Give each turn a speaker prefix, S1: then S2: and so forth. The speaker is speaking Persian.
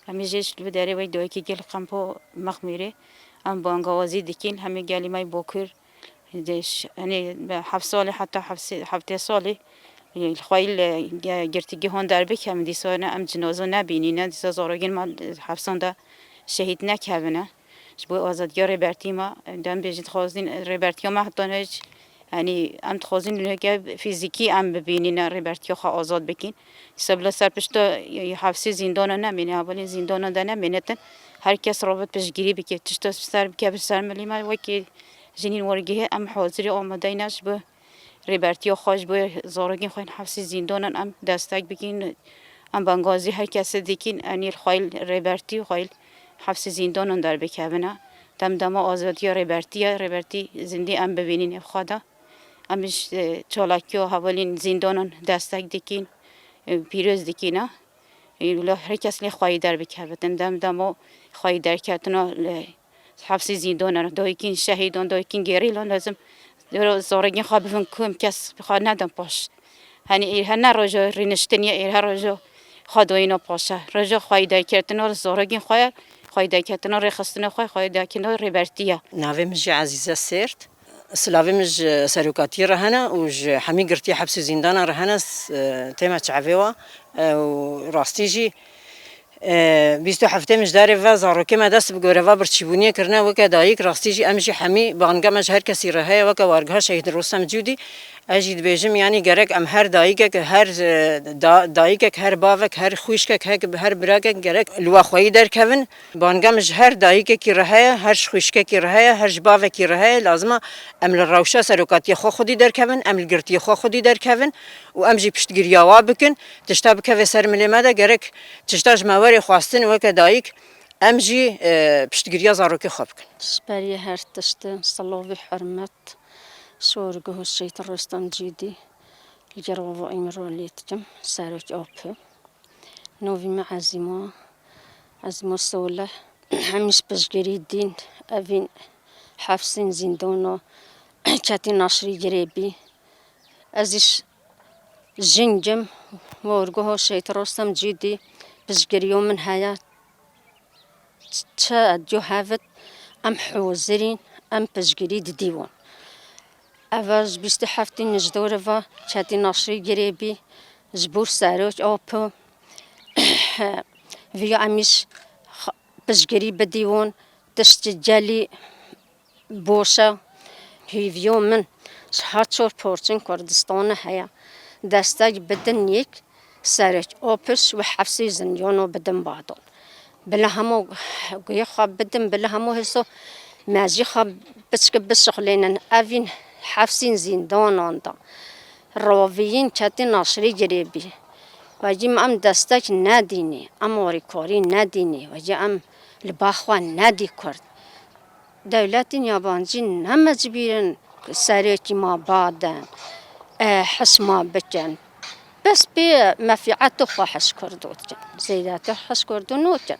S1: همه جیش بداره وی دوی که گل قمپو مخمیره ام بانگوازی دکین همه گلی مای بکر دیش یعنی 7 سال حتی 7 سالی الخوایل گرتگی هون در بکم دیسانه ام جنازه نبینی نه دیسا زارگین ما 7 سال شهید نکردنه شبو آزادگی ربرتی ما دم بیشتر خوازین ربرتی ما حتی نج یعنی ام خوازین لگه فیزیکی ام ببینین ربرتی خو آزاد بکین سبلا سر پشت حبسی زندان نمینه اولی زندان ده نمینتن هر کس رابط پشگیری بکه تشت سر بکه سر ملی ما وکی جنین ورگه ام حاضری آماده نش به ربرتی خوش به زارگین خوین حبسی زندان ام دستک بکین ام بنگازی هر کس دیکین انیل خایل ربرتی خایل حبس زندان در بکوونه دم آزادی ربرتی زندی ام ببینین خدا امش چالاکی و حوالین زندان دستک دیکین پیروز دیکینا ولی هر کس لی خواهی در بکوونه دم خواهی در کتنا حبس زندان دایکین شهیدان دایکین گریلان لازم زارگین خواب بفهم کم کس بخواد ندم پاش هنی هر نراجع رینشتنی هر راجع خداینا پاشه راجع خواهی در کتنا زارگین خواهی در کتنا رخصتنا خواهی در کتنا ربرتیه
S2: ناویمش عزیزه سرت سلاویمش سرکاتی رهنا وج حمی گرتی حبس زندان رهنا تیمه چعویوا و راستیجی 27 مش داره و زاروکی ما دست بگوره و برچیبونیه کرنا و که دایک راستیجی امشی حمی بانگامش هر کسی رهه و که وارگها شهید رستم جودی اجید بیجم یعنی گرک ام هر دایک هر دایک هر باوک هر خویشک هر براک گرک لوا خویی در کون بانگامش هر دایک کی رهه هر خویشک کی رهه هر باوک کی رهه لازمه ام الروشه سرکاتی خودی در کون ام الگرتی خودی در کون و امجی پشتگیریا و بکن تشتاب که سر ملمده گرک تشتاج مواری خواستن و که دایک امجی پشتگیریا زاروکی خوب کن
S3: سپری هر تشت صلوا بحرمت سورگه الشيط الرستم جدي الجرو إمراليتكم سارج أوبه نوفي مع عزيمة السولة حميس بشجري الدين أبين حفصين زندونا كاتي ناشري جريبي أزيش جنجم ورقه الشيط الرستم جدي بشجري يوم من هيا تشاديو هافت أم حوزرين أم بشجري ديوان اواز 27 نجدور و چتی ناشری گریبی زبور سروج آپو ویا امیش بزگری بدیون دست جلی بوشا هیویو من هاتشور پورچن کردستان هیا دستای بدن یک سروج آپس و حفظی زنیانو بدن بعدون بلا همو گوی خواب بدن بلا همو حسو مازی خواب بس خلینن اوین حفصین زندان آندا راویین چتی ناشری گریبی و جیم ام دستک ندینی ام وریکاری ندینی و جیم ام لباخوان ندی کرد دولت یابانجی نمجبیرن سریکی ما بادن حس ما بکن بس بی مفیعت خواهش کردود زیدات حس کردو نوکن